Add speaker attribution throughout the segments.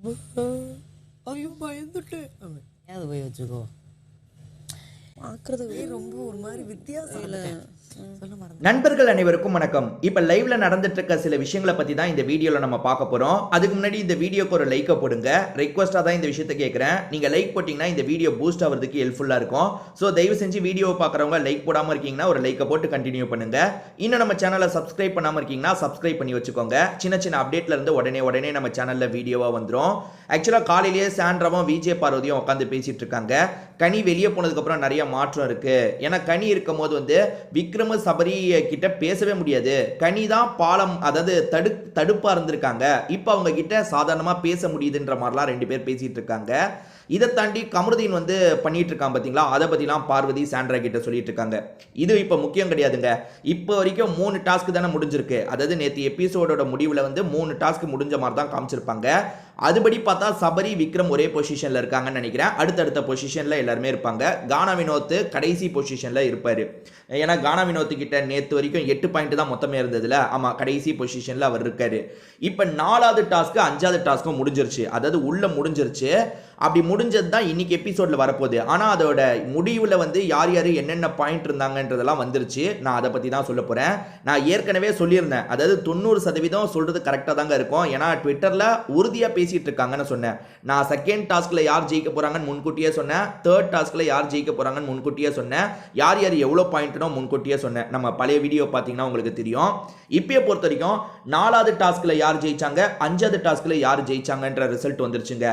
Speaker 1: ஐயோ பயந்துட்டேன்.
Speaker 2: ஏதாவது போய் வச்சுக்கோ.
Speaker 1: பார்க்கறதுக்கு ரொம்ப ஒரு மாதிரி வித்தியாசம் இல்லை.
Speaker 3: நண்பர்கள் அனைவருக்கும் வணக்கம். இப்போ லைவ்ல நடந்துட்டு இருக்க சில விஷயங்களை பத்தி தான் இந்த வீடியோல நம்ம பார்க்க போறோம். அதுக்கு முன்னாடி இந்த வீடியோக்கு ஒரு லைக்கை போடுங்க. ரெக்வஸ்டா தான் இந்த விஷயத்தை கேட்கிறேன். நீங்க லைக் போட்டீங்கன்னா இந்த வீடியோ பூஸ்ட் ஆகிறதுக்கு ஹெல்ப்ஃபுல்லா இருக்கும். ஸோ தயவு செஞ்சு வீடியோ பார்க்குறவங்க லைக் போடாம இருக்கீங்கன்னா ஒரு லைக்கை போட்டு கண்டினியூ பண்ணுங்க. இன்னும் நம்ம சேனலை சப்ஸ்கிரைப் பண்ணாம இருக்கீங்கன்னா சப்ஸ்கிரைப் பண்ணி வச்சுக்கோங்க. சின்ன சின்ன அப்டேட்ல இருந்து உடனே நம்ம சேனல்ல வீடியோவா வந்துடும். ஆக்சுவலா காலையிலேயே சாண்ட்ராவும் விஜே பார்வதியும் உட்காந்து பேசிட்டு இருக்காங்க. கனி வெளியே போனதுக்கு அப்புறம் நிறைய மாற்றம் இருக்கு. ஏன்னா கனி இருக்கும் போது வந்து விக்ரம் சபரி கிட்ட பேசவே முடியாது. கனி தான் பாலம், அதாவது தடுப்பா இருந்திருக்காங்க. இப்ப அவங்க கிட்ட சாதாரணமா பேச முடியுதுன்ற மாதிரிலாம் ரெண்டு பேர் பேசிட்டு இருக்காங்க. இதை தாண்டி கமருதீன் வந்து பண்ணிட்டு இருக்கான் பார்த்தீங்களா, அதை பற்றிலாம் பார்வதி சாண்ட்ரா கிட்ட சொல்லிட்டு இருக்காங்க. இது இப்போ முக்கியம் கிடையாதுங்க. இப்போ வரைக்கும் 3 டாஸ்க் தானே முடிஞ்சிருக்கு. அதாவது நேற்று எபிசோடோட முடிவில் வந்து 3 டாஸ்க் முடிஞ்ச மாதிரி தான் காமிச்சிருப்பாங்க. அதுபடி பார்த்தா சபரி விக்ரம் ஒரே பொசிஷனில் இருக்காங்கன்னு நினைக்கிறேன். அடுத்தடுத்த பொசிஷனில் எல்லாருமே இருப்பாங்க. கானா வினோத் கடைசி பொசிஷனில் இருப்பார். ஏன்னா கானா வினோத் கிட்ட நேற்று வரைக்கும் 8 பாயிண்ட் தான் மொத்தமே இருந்ததுல. ஆமாம், கடைசி பொசிஷனில் அவர் இருக்காரு. இப்போ 4வது டாஸ்க்கு 5வது டாஸ்க்கும் முடிஞ்சிருச்சு. அதாவது உள்ள முடிஞ்சிருச்சு. அப்படி முடிஞ்சது தான் இன்னைக்கு எபிசோட்ல வரப்போகுது. ஆனால் அதோட முடிவில் வந்து யார் யார் என்னென்ன பாயிண்ட் இருந்தாங்கன்றதெல்லாம் வந்துருச்சு. நான் அதை பற்றி தான் சொல்ல போகிறேன். நான் ஏற்கனவே சொல்லியிருந்தேன், அதாவது 90% சொல்கிறது கரெக்டாக தாங்க இருக்கும். ஏன்னா ட்விட்டரில் உறுதியாக பேசிகிட்டு இருக்காங்கன்னு சொன்னேன். நான் செகண்ட் டாஸ்கில் யார் ஜெயிக்க போகிறாங்கன்னு முன்கூட்டியே சொன்னேன். தேர்ட் டாஸ்கில் யார் ஜெயிக்க போகிறாங்கன்னு முன்கூட்டியே சொன்னேன். யார் யார் எவ்வளோ பாயிண்ட்னோ முன்கூட்டியே சொன்னேன். நம்ம பழைய வீடியோ பார்த்தீங்கன்னா உங்களுக்கு தெரியும். இப்பயே பொறுத்த வரைக்கும் 4வது டாஸ்கில் யார் ஜெயிச்சாங்க, 5வது டாஸ்கில் யார் ஜெயிச்சாங்கன்ற ரிசல்ட் வந்துருச்சுங்க.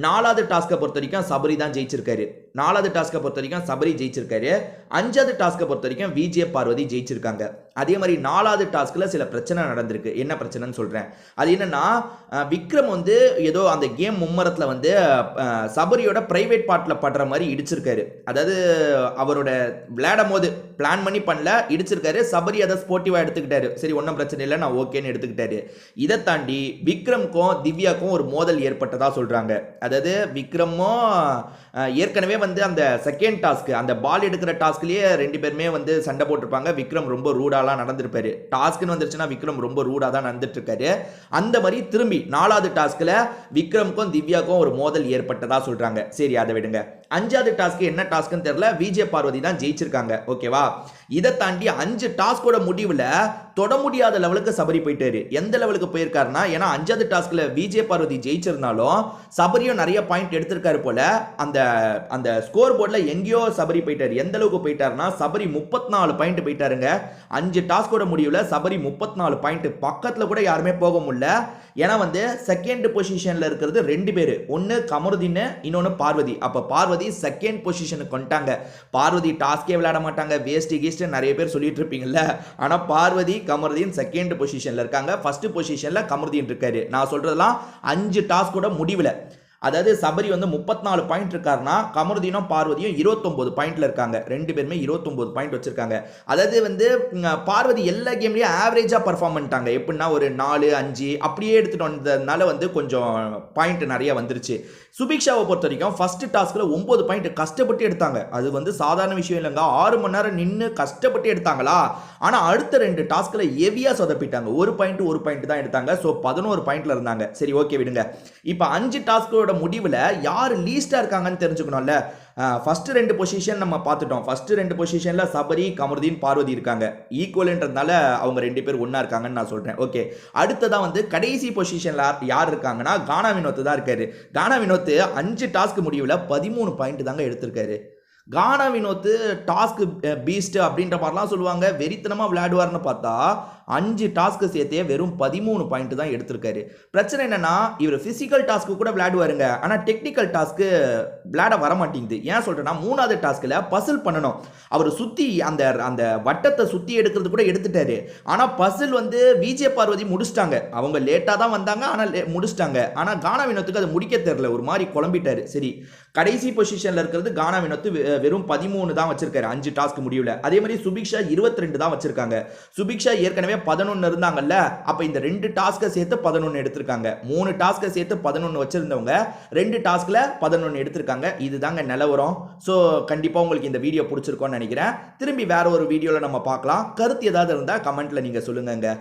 Speaker 3: 4வது டாஸ்கை பொறுத்த வரைக்கும் சபரி தான் ஜெயிச்சிருக்காரு. 4வது டாஸ்கை பொறுத்த வரைக்கும் சபரி ஜெயிச்சிருக்காரு. 5வது டாஸ்கை பொறுத்த வரைக்கும் விஜே பார்வதி ஜெயிச்சிருக்காங்க. அதே மாதிரி 4வது டாஸ்க்ல சில பிரச்சனை நடந்திருக்கு. என்ன பிரச்சனைன்னு சொல்றேன். அது என்னன்னா, விக்ரம் வந்து ஏதோ அந்த கேம் மும்மரத்தில் வந்து சபரியோட பிரைவேட் பார்ட்டில் படுற மாதிரி இடிச்சிருக்காரு. அதாவது அவரோட விளையாடும் போது பிளான் பண்ணி பண்ணல, இடிச்சிருக்காரு. சபரி அதை ஸ்போர்ட்டிவா எடுத்துக்கிட்டாரு. சரி, ஒன்றும் பிரச்சனை இல்லை, நான் ஓகேன்னு எடுத்துக்கிட்டாரு. இதை தாண்டி விக்ரம்க்கும் திவ்யாக்கும் ஒரு மோதல் ஏற்பட்டதா சொல்றாங்க. அதாவது விக்ரமும் ஏற்கனவே வந்து அந்த செகண்ட் டாஸ்க், அந்த பால் எடுக்கிற டாஸ்க்லயே 2 பேருமே வந்து சண்டை போட்டிருப்பாங்க. விக்ரம் ரொம்ப ரூடாலாம் நடந்திருப்பாரு. டாஸ்க்னு வந்துருச்சுன்னா விக்ரம் ரொம்ப ரூடா தான் நடந்துட்டு இருக்காரு. அந்த மாதிரி திரும்பி 4வது டாஸ்க்ல விக்ரமுக்கும் திவ்யாக்கும் ஒரு மோதல் ஏற்பட்டதா சொல்றாங்க. சரி, அதை விடுங்க. 5வது டாஸ்க் என்ன டாஸ்க்னு தெரியல. விஜே பார்வதி தான் ஜெயிச்சிருக்காங்க. ஓகேவா? இதை தாண்டி 5 டாஸ்கோட முடிவில் தொட முடியாத லெவலுக்கு சபரி போயிட்டாரு. எந்த லெவலுக்கு போயிருக்காருன்னா, ஏன்னா 5வது டாஸ்க்ல விஜே பார்வதி ஜெயிச்சிருந்தாலும் சபரியும் நிறைய பாயிண்ட் எடுத்திருக்காரு போல. அந்த ஸ்கோர் போர்டில் எங்கேயோ சபரி போயிட்டாரு. எந்த அளவுக்கு போயிட்டாருன்னா, சபரி 34 பாயிண்ட் போயிட்டாருங்க. 5 டாஸ்கோட முடிவில் சபரி 34 பாயிண்ட். பக்கத்தில் கூட யாருமே போக முடியல. ஏன்னா வந்து செகண்ட் பொசிஷன்ல இருக்கிறது 2 பேர். ஒன்று கமருதீன், இன்னொன்று பார்வதி. அப்போ பார்வதி செகண்ட் பொசிஷனுக்கு வந்துட்டாங்க. பார்வதி டாஸ்கே விளையாட மாட்டாங்க, வேஸ்ட் கீஸ்ட் நிறைய பேர் சொல்லிட்டு இருப்பீங்கல்ல. ஆனால் பார்வதி கமருதீன் செகண்ட் பொசிஷன்ல இருக்காங்க. ஃபர்ஸ்ட் பொசிஷன்ல கமருதீன் இருக்காரு. நான் சொல்றதெல்லாம் 5 டாஸ்கோட முடிவில். அதாவது சபரி வந்து 34 பாயிண்ட் இருக்காருன்னா, கமருதீனும் பார்வதியும் 29 பாயிண்ட்ல இருக்காங்க. 2 பேருமே 29 பாயிண்ட் வச்சிருக்காங்க. அதாவது வந்து பார்வதி எல்லா கேம்லயும் ஆவரேஜா பர்ஃபார்ம் பண்ணிட்டாங்க. எப்படின்னா ஒரு 4, 5 அப்படியே எடுத்துட்டு வந்ததுனால வந்து கொஞ்சம் பாயிண்ட் நிறைய வந்துருச்சு. சுபிக்ஷாவை பொறுத்த வரைக்கும் ஃபர்ஸ்ட் டாஸ்க்ல 9 பாயிண்ட் கஷ்டப்பட்டு எடுத்தாங்க. அது வந்து சாதாரண விஷயம் இல்லைங்க. 6 மணி நேரம் நின்று கஷ்டப்பட்டு எடுத்தாங்களா. ஆனால் அடுத்த 2 டாஸ்க்ல ஹெவியா சொதப்பிட்டாங்க. ஒரு பாயிண்ட் தான் எடுத்தாங்க. ஸோ 11 பாயிண்ட்ல இருந்தாங்க. சரி, ஓகே, விடுங்க. இப்போ 5 டாஸ்கோட முடிவில் யார் லீஸ்டா இருக்காங்கன்னு தெரிஞ்சுக்கணும்ல. ஃபர்ஸ்ட் 2 பொசிஷன் நம்ம பார்த்துட்டோம். ஃபர்ஸ்ட் 2 பொசிஷன்ல சபரி, கமருதீன், பார்வதி இருக்காங்க. ஈக்குவல்ன்றதுனால அவங்க 2 பேர் ஒண்ணா இருக்காங்கன்னு நான் சொல்றேன். ஓகே, அடுத்ததான் வந்து கடைசி பொசிஷன்ல யார் இருக்காங்கன்னா, கானா வினோத் தான் இருக்காரு. கானா வினோத் 5 டாஸ்க் முடிவில் 13 பாயிண்ட் தாங்க எடுத்திருக்காரு. கானா வினோத் டாஸ்க் பீஸ்ட் அப்படின்ற மாதிரிலாம் சொல்லுவாங்க. வெறித்தனமா விளையாடுவார்னு பார்த்தா 5 டாஸ்க்கு சேர்த்தே வெறும் 13 பாயிண்ட் தான் எடுத்திருக்காரு. பிரச்சனை என்னன்னா, இவர் பிசிக்கல் டாஸ்க்கு கூட விளையாடுவாருங்க. ஆனால் டெக்னிக்கல் டாஸ்க்கு விளையாட வர மாட்டேங்குது. ஏன் சொல்றேன்னா, 3வது டாஸ்க்ல பசில் பண்ணணும். அவர் சுத்தி அந்த வட்டத்தை சுத்தி எடுக்கிறது கூட எடுத்துட்டாரு. ஆனால் பசில் வந்து விஜே பார்வதி முடிச்சிட்டாங்க. அவங்க லேட்டாக தான் வந்தாங்க, ஆனால் முடிச்சிட்டாங்க. ஆனால் கானா வினோத்துக்கு அதை முடிக்க தெரியல, ஒரு மாதிரி குழம்பிட்டாரு. சரி, கடைசி பொசிஷன்ல இருக்கிறது கானா வினோத் வெறும் 13 தான் வச்சிருக்காரு 5 டாஸ்க் முடியல. அதே மாதிரி சுபிக்ஷா 22 தான் வச்சிருக்காங்க. சுபிக்ஷா ஏற்கனவே 11 இருந்தாங்கல்ல. அப்ப இந்த 2 டாஸ்கை சேர்த்து 11 எடுத்திருக்காங்க. 3 டாஸ்கை சேர்த்து 11 வச்சிருந்தவங்க 2 டாஸ்க்ல 11 எடுத்திருக்காங்க. இதுதாங்க நிலவரம். ஸோ கண்டிப்பா உங்களுக்கு இந்த வீடியோ பிடிச்சிருக்கோன்னு நினைக்கிறேன். திரும்பி வேற ஒரு வீடியோல நம்ம பார்க்கலாம். கருத்து ஏதாவது இருந்தா கமெண்ட்ல நீங்க சொல்லுங்க.